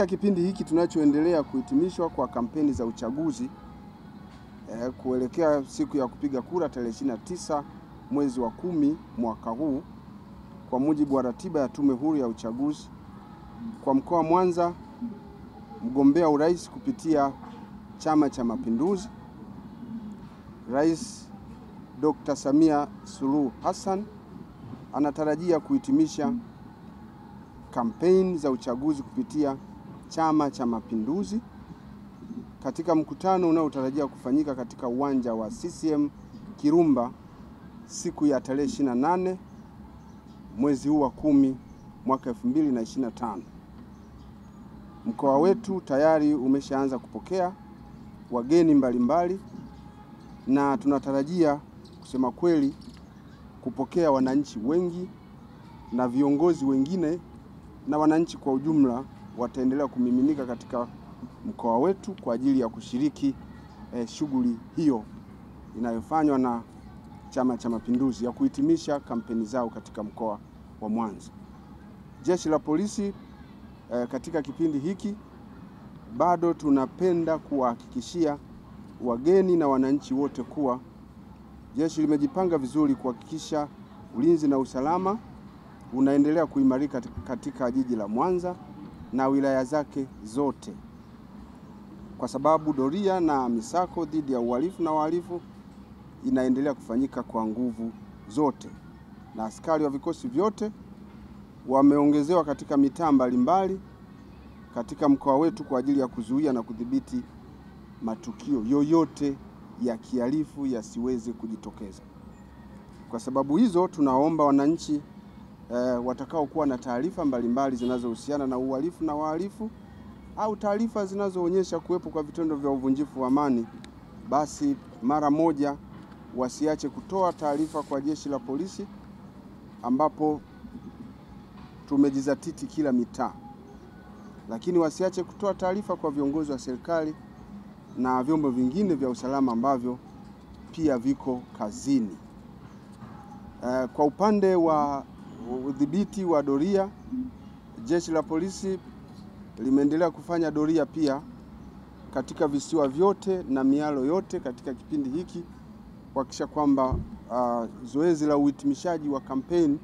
Katika kipindi hiki tunachoendelea kuhitimishwa kwa kampeni za uchaguzi kuelekea siku ya kupiga kura tarehe 29 mwezi wa 10 mwaka huu, kwa mujibu wa ratiba ya Tume Huru ya Uchaguzi, kwa mkoa wa Mwanza, mgombea urais kupitia Chama cha Mapinduzi, Rais Dr. Samia Suluhu Hassan anatarajia kuhitimisha kampeni za uchaguzi kupitia Chama cha Mapinduzi katika mkutano unaotarajia kufanyika katika uwanja wa CCM Kirumba siku ya tarehe 28 mwezi huu wa 10 mwaka 2025. Mkoa wetu tayari umeshaanza kupokea wageni mbalimbali na tunatarajia kusema kweli kupokea wananchi wengi na viongozi wengine, na wananchi kwa ujumla wataendelea kumiminika katika mkoa wetu kwa ajili ya kushiriki shughuli hiyo inayofanywa na Chama cha Mapinduzi ya kuhitimisha kampeni zao katika mkoa wa Mwanza. Jeshi la Polisi katika kipindi hiki bado tunapenda kuwahakikishia wageni na wananchi wote kuwa jeshi limejipanga vizuri kuhakikisha ulinzi na usalama unaendelea kuimarika katika jiji la Mwanza na wilaya zake zote, kwa sababu doria na misako dhidi ya uhalifu na wahalifu inaendelea kufanyika kwa nguvu zote, na askari wa vikosi vyote wameongezewa katika mitaa mbalimbali katika mkoa wetu kwa ajili ya kuzuia na kudhibiti matukio yoyote ya kihalifu yasiweze kujitokeza. Kwa sababu hizo, tunaomba wananchi watakao kuwa na taarifa mbalimbali zinazohusiana na uhalifu na wahalifu au taarifa zinazoonyesha kuwepo kwa vitendo vya uvunjifu wa amani, basi mara moja wasiache kutoa taarifa kwa Jeshi la Polisi, ambapo tumejizatiti kila mitaa, lakini wasiache kutoa taarifa kwa viongozi wa serikali na vyombo vingine vya usalama ambavyo pia viko kazini. Kwa upande wa udhibiti wa doria, Jeshi la Polisi limeendelea kufanya doria pia katika visiwa vyote na mialo yote katika kipindi hiki kuhakikisha kwamba zoezi la uhitimishaji wa kampeni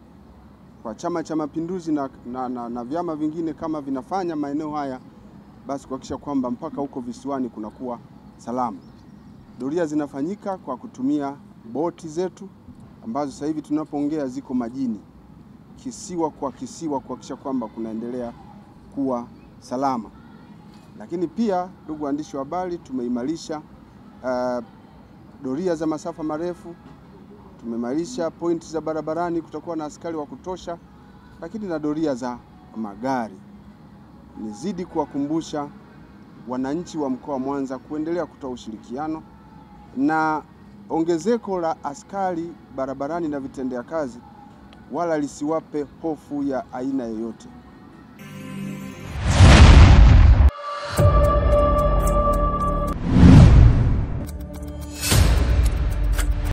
kwa Chama cha Mapinduzi na vyama vingine kama vinafanya maeneo haya, basi kuhakikisha kwamba mpaka huko visiwani kunakuwa salama. Doria zinafanyika kwa kutumia boti zetu ambazo sasa hivi tunapoongea ziko majini, kisiwa kwa kisiwa, kuhakikisha kwamba kunaendelea kuwa salama. Lakini pia, ndugu waandishi wa habari, tumeimarisha doria za masafa marefu, tumeimarisha pointi za barabarani, kutakuwa na askari wa kutosha, lakini na doria za magari. Nizidi kuwakumbusha wananchi wa mkoa wa Mwanza kuendelea kutoa ushirikiano, na ongezeko la askari barabarani na vitendea kazi wala lisiwape hofu ya aina yoyote.